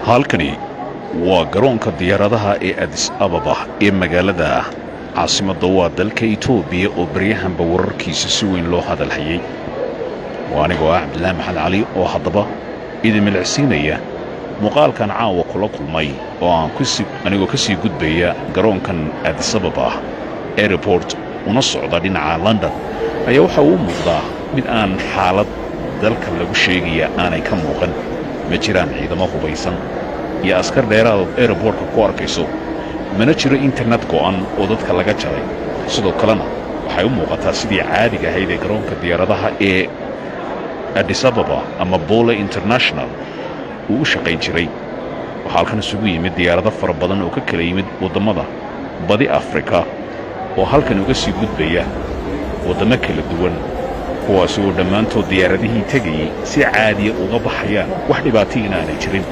halkani waa garoonka diyaaradaha ee Addis Ababa ee magaalada caasimadda waa dalka Itoobiya oo baryahanba wararkiisa si weyn loo hadal hayay. Waanigoo Cabdillah Maxamed Cali oo haddaba idin milicsiinaya muuqaalkan caawa kula kulmay oo aan anigoo ka sii gudbaya garoonkan Addis Ababa airport una socda dhinaca London ayaa waxa uu muuqdaa mid aan xaalad dalka lagu sheegaya aanay ka muuqan. ma jiraan ciidamo hubaysan iyo askar dheeraad airportka ku arkayso, mana jiro internet go'an oo dadka laga jaray. sidoo kalena waxay u muuqataa sidii caadiga ahayd ee garoonka diyaaradaha ee Addis Ababa ama Bole International uu u shaqayn jiray. waxaa halkan isugu yimid diyaarado fara badan oo ka kala yimid waddamada badi Afrika oo halkan uga sii gudbaya waddamo kala duwan, kuwaas oo dhammaantood diyaaradihii tegayay si caadiya uga baxayaan wax dhibaato inaanay jirin.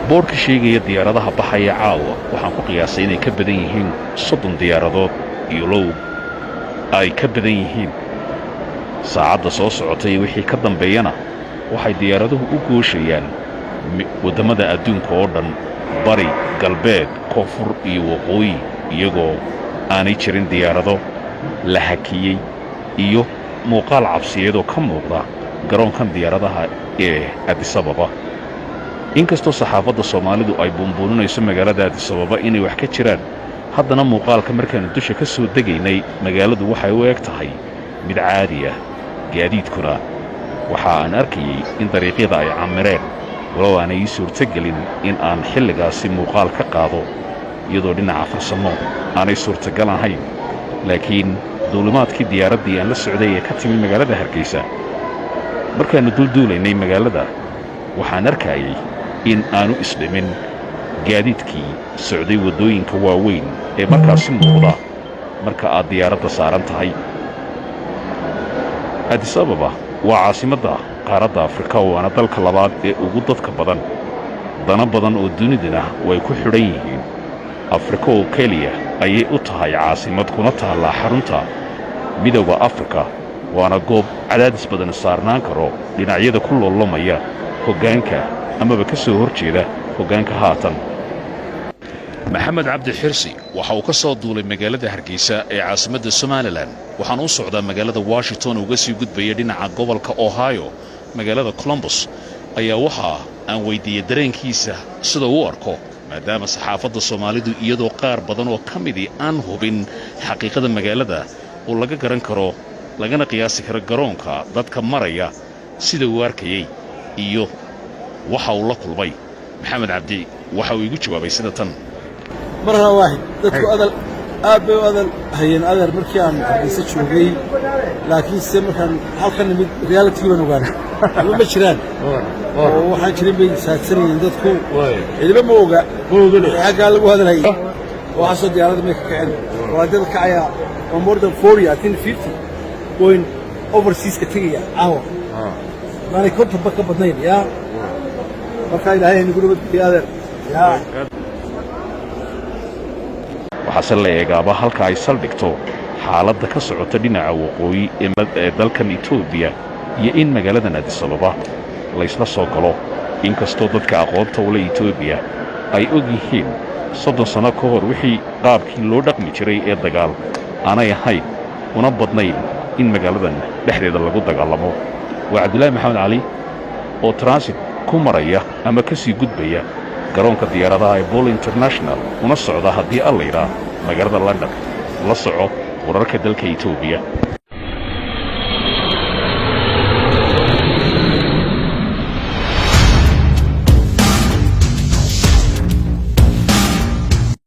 boorka sheegaya diyaaradaha baxaya caawa waxaan ku qiyaasay inay ka badan yihiin 30 diyaaradood iyo low ay ka badan yihiin. saacadda soo socotay wixii ka dambeeyana waxay diyaaraduhu u gooshayaan waddamada adduunka oo dhan, bari, galbeed, koonfur iyo waqooyi, iyagoo aanay jirin diyaarado la hakiyey iyo muuqaal cabsiyeedoo ka muuqda garoonkan diyaaradaha ee Addis Ababa. inkastoo saxaafadda Soomaalidu ay buunbuuninayso magaalada Addis Ababa inay wax ka jiraan, haddana muuqaalka markaanu dusha ka soo degaynay magaaladu waxay u eg tahay mid caadi ah. gaadiidkuna waxa aan arkayay in dariiqyada ay camireen, walow aanay ii suurtagelin in aan xilligaasi muuqaal ka qaado iyadoo dhinaca farsamo aanay suurtagal ahayn. laakiin duulimaadkii diyaaraddii aan la socday ee ka timi magaalada Hargeysa, markaannu dulduulaynay magaalada waxaan arkayay in aanu isdhimin gaadiidkii socday waddooyinka waaweyn ee markaasi muuqda marka aad diyaaradda saaran tahay. Addis Ababa waa caasimadda qaaradda Afrika, waana dalka labaad ee ugu dadka badan. dana badan oo dunidana way ku xidhan yihiin. Afrika oo keliya ayay u tahay caasimad kuna taallaa xarunta midowda Afrika, waana goob cadaadis badan saarnaan karo dhinacyada ku loolamaya hoggaanka amaba ka soo horjeeda hoggaanka haatan. maxamed cabdi xirsi waxa uu ka soo duulay magaalada Hargeysa ee caasimadda Somaliland, waxaan u socdaa magaalada Washington uga sii gudbaya dhinaca gobolka Ohio. magaalada Columbus ayaa waxa aan weydiiyey dareenkiisa sida uu arko, maadaama saxaafadda Soomaalidu iyadoo qaar badan oo ka midii aan hubin xaqiiqada magaalada oo laga garan karo lagana qiyaasi karo garoonka dadka maraya sida uu arkayay iyo waxa uu la kulmay. maxamed cabdi waxa uu igu jawaabay sida tan: مرة واحد dadku aad bay u adal hayeen adar markii aan Hargeysa joogay, laakiin se markaan halkan mid reality baan ogaanay ma jiraan oo waxaan jirin bay saadsanayeen dadku idima ma oga xagga lagu hadalay. waxa soo diyaarada ma ka kaceen waa dad kacaya more than 40 I think 50 going overseas ka tagaya caawa maana konta baka badnayn ya marka ilaahay nagu badbaadiyay ya. waxaase la eegaaba halka ay saldhigto xaaladda ka socota dhinaca waqooyi ee dalkan Itoobiya iyo in magaaladan Addis Ababa laysla soo galo. inkastoo dadka aqoonta u leh Itoobiya ay og yihiin 30 sano ka hor wixii qaabkii loo dhaqmi jiray ee dagaal aanay ahayn una badnayn in magaaladan dhexdeeda lagu dagaalamo. waa Cabdillah Maxamed Cali oo transit ku maraya ama ka sii gudbaya garoonka diyaaradaha ee Bole International una socda haddii alla yidhaa magaalada London. la soco wararka dalka Itoobiya.